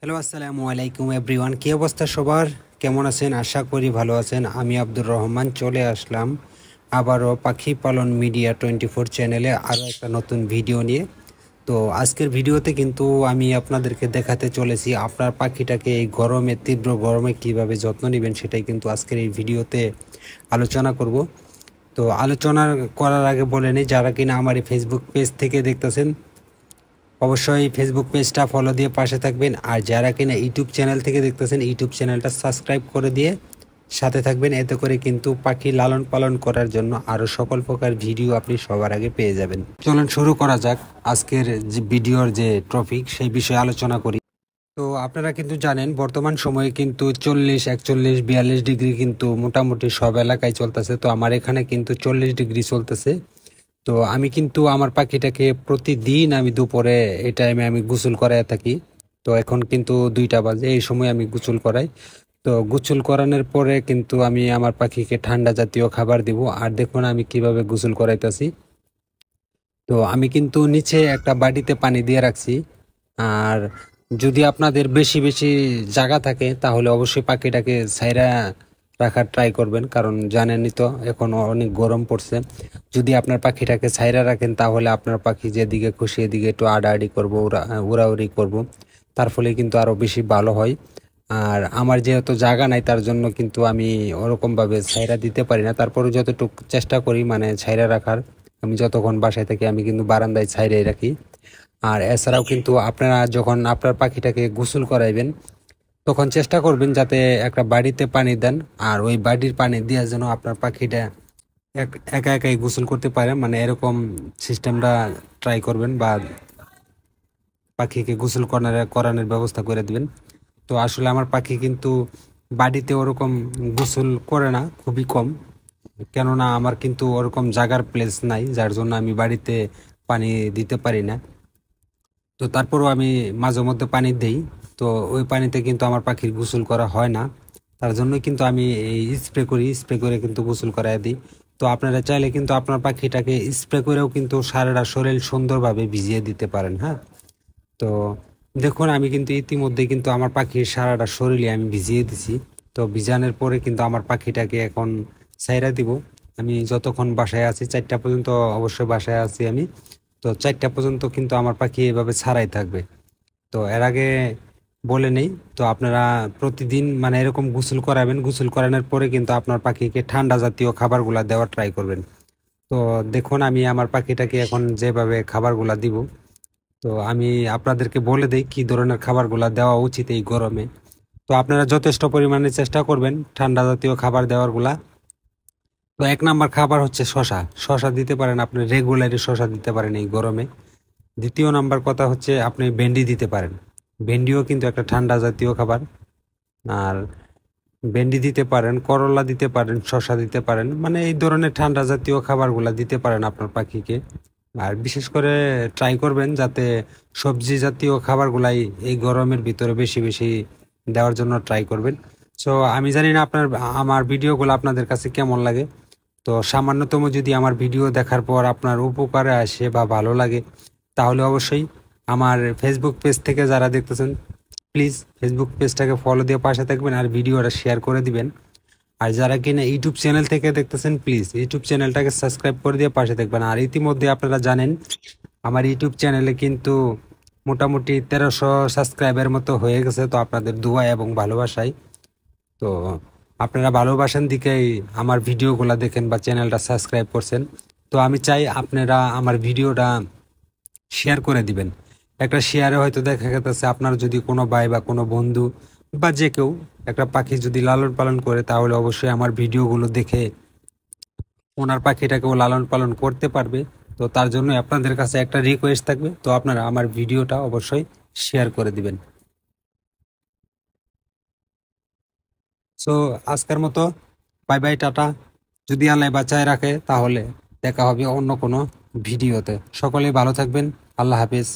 Hello, আসসালামু আলাইকুম everyone. কী অবস্থা সবার? কেমন আছেন? আশা করি ভালো আছেন। আমি আব্দুর রহমান চলে আসলাম আবারও পাখি পালন মিডিয়া 24 চ্যানেলে আরও একটা নতুন ভিডিও নিয়ে। তো আজকের ভিডিওতে কিন্তু আমি আপনাদেরকে দেখাতে চলেছি আপনার পাখিটাকে এই গরমে, তীব্র গরমে কীভাবে যত্ন নেবেন, সেটাই কিন্তু আজকের এই ভিডিওতে আলোচনা করব। তো আলোচনা করার আগে বলে নিই, যারা কিনা আমার এই ফেসবুক পেজ থেকে দেখতেছেন অবশ্যই ফেসবুক পেজটা ফলো দিয়ে পাশে থাকবেন, আর যারা কিনা ইউটিউব চ্যানেল থেকে দেখতেছেন ইউটিউব চ্যানেলটা সাবস্ক্রাইব করে দিয়ে সাথে থাকবেন। এতে করে কিন্তু পাখি লালন পালন করার জন্য আরও সকল প্রকার ভিডিও আপনি সবার আগে পেয়ে যাবেন। চলুন শুরু করা যাক আজকের যে ভিডিওর যে টপিক, সেই বিষয়ে আলোচনা করি। তো আপনারা কিন্তু জানেন বর্তমান সময়ে কিন্তু 40, 41, 42 ডিগ্রি কিন্তু মোটামুটি সব এলাকায় চলতেছে। তো আমার এখানে কিন্তু 40 ডিগ্রি চলতেছে। তো আমি কিন্তু আমার পাখিটাকে প্রতিদিন আমি দুপুরে এই টাইমে আমি গোসল করাই থাকি। তো এখন কিন্তু 2টা বাজে, এই সময় আমি গোসল করাই। তো গোসল করানোর পরে কিন্তু আমি আমার পাখিকে ঠান্ডা জাতীয় খাবার দিব। আর দেখুন আমি কিভাবে গোসল করাইতেছি। তো আমি কিন্তু নিচে একটা বাটিতে পানি দিয়ে রাখছি। আর যদি আপনাদের বেশি বেশি জায়গা থাকে তাহলে অবশ্যই পাখিটাকে ছাইরা রাখার ট্রাই করবেন, কারণ জানেনই তো এখন অনেক গরম পড়ছে। যদি আপনার পাখিটাকে ছাইরা রাখেন তাহলে আপনার পাখি যেদিকে খুশি এদিকে একটু আড়াআড়ি করবো, উড়াউড়ি করবো, তার ফলে কিন্তু আরও বেশি ভালো হয়। আর আমার যেহেতু জায়গা নাই তার জন্য কিন্তু আমি ওরকমভাবে ছাইরা দিতে পারি না, তারপরে যতটুকু চেষ্টা করি মানে ছাইরা রাখার। আমি যতক্ষণ বাসায় থাকি আমি কিন্তু বারান্দায় ছাইরাই রাখি। আর এছাড়াও কিন্তু আপনারা যখন আপনার পাখিটাকে গোসল করাইবেন তখন চেষ্টা করবেন যাতে একটা বাড়িতে পানি দেন, আর ওই বাড়ির পানি দিয়ে যেন আপনার পাখিটা একা একাই গোসল করতে পারে, মানে এরকম সিস্টেমটা ট্রাই করবেন, বা পাখিকে গোসল করানোর ব্যবস্থা করে দিবেন। তো আসলে আমার পাখি কিন্তু বাড়িতে ওরকম গোসল করে না, খুবই কম। কেননা আমার কিন্তু ওরকম জায়গার প্লেস নাই, যার জন্য আমি বাড়িতে পানি দিতে পারি না। তো তারপরও আমি মাঝে মধ্যে পানি দেই। তো ওই পানিতে কিন্তু আমার পাখির গোসল করা হয় না, তার জন্য কিন্তু আমি এই স্প্রে করে কিন্তু গোসল করায় দিই। তো আপনারা চাইলে কিন্তু আপনার পাখিটাকে স্প্রে করেও কিন্তু সারাটা শরীর সুন্দরভাবে ভিজিয়ে দিতে পারেন। হ্যাঁ, তো দেখুন আমি কিন্তু ইতিমধ্যে কিন্তু আমার পাখির সারাটা শরীরে আমি ভিজিয়ে দিছি। তো ভিজানোর পরে কিন্তু আমার পাখিটাকে এখন ছাইরা দিব। আমি যতক্ষণ বাসায় আছি 4টা পর্যন্ত অবশ্যই বাসায় আছি আমি। তো 4টা পর্যন্ত কিন্তু আমার পাখি এভাবে ছাড়াই থাকবে। তো এর আগে বলে নেই, তো আপনারা প্রতিদিন মানে এরকম গোসল করাবেন। গোসল করানোর পরে কিন্তু আপনার পাখিকে ঠান্ডা জাতীয় খাবারগুলা দেওয়ার ট্রাই করবেন। তো দেখুন আমি আমার পাখিটাকে এখন যেভাবে খাবারগুলা দিব, তো আমি আপনাদেরকে বলে দেই কি ধরনের খাবারগুলা দেওয়া উচিত এই গরমে। তো আপনারা যথেষ্ট পরিমাণে চেষ্টা করবেন ঠান্ডা জাতীয় খাবার দেওয়ারগুলা। তো 1 নাম্বার খাবার হচ্ছে শশা। শশা দিতে পারেন, আপনি রেগুলারই শশা দিতে পারেন এই গরমে। দ্বিতীয় নাম্বার কথা হচ্ছে আপনি ভেন্ডি দিতে পারেন। ভেন্ডিও কিন্তু একটা ঠান্ডা জাতীয় খাবার। আর ভেন্ডি দিতে পারেন, করলা দিতে পারেন, শশা দিতে পারেন, মানে এই ধরনের ঠান্ডা জাতীয় খাবারগুলা দিতে পারেন আপনার পাখিকে। আর বিশেষ করে ট্রাই করবেন যাতে সবজি জাতীয় খাবারগুলাই এই গরমের ভিতরে বেশি বেশি দেওয়ার জন্য ট্রাই করবেন। সো আমি জানি না আমার ভিডিওগুলো আপনাদের কাছে কেমন লাগে। তো সামান্যতম যদি আমার ভিডিও দেখার পর আপনার উপকারে আসে বা ভালো লাগে তাহলে অবশ্যই আমার ফেসবুক পেজ থেকে যারা দেখতেছেন প্লিজ ফেসবুক পেজটাকে ফলো দিয়ে পাশে থাকবেন আর ভিডিওটা শেয়ার করে দিবেন। আর যারা কিনা ইউটিউব চ্যানেল থেকে দেখতেছেন প্লিজ ইউটিউব চ্যানেলটাকে সাবস্ক্রাইব করে দিয়ে পাশে থাকবেন। আর ইতিমধ্যে আপনারা জানেন আমার ইউটিউব চ্যানেলে কিন্তু মোটামুটি 1300 সাবস্ক্রাইবের মতো হয়ে গেছে। তো আপনাদের দোয়া এবং ভালোবাসায়, তো আপনারা ভালোবাসার দিকেই আমার ভিডিওগুলো দেখেন বা চ্যানেলটা সাবস্ক্রাইব করছেন। তো আমি চাই আপনারা আমার ভিডিওটা শেয়ার করে দিবেন। একটা শেয়ারে হয়তো দেখা গেছে আপনার যদি কোনো ভাই বা কোনো বন্ধু বা যে কেউ একটা পাখি যদি লালন পালন করে তাহলে অবশ্যই আমার ভিডিওগুলো দেখে ওনার পাখিটাকেও লালন পালন করতে পারবে। তো তার জন্য আপনাদের কাছে একটা রিকোয়েস্ট থাকবে, তো আপনারা আমার ভিডিওটা অবশ্যই শেয়ার করে দিবেন। সো আজকের মতো বাই বাই, টাটা। যদি আল্লাহ বাঁচায় রাখে তাহলে দেখা হবে অন্য কোনো ভিডিওতে। সকলেই ভালো থাকবেন। আল্লাহ হাফেজ।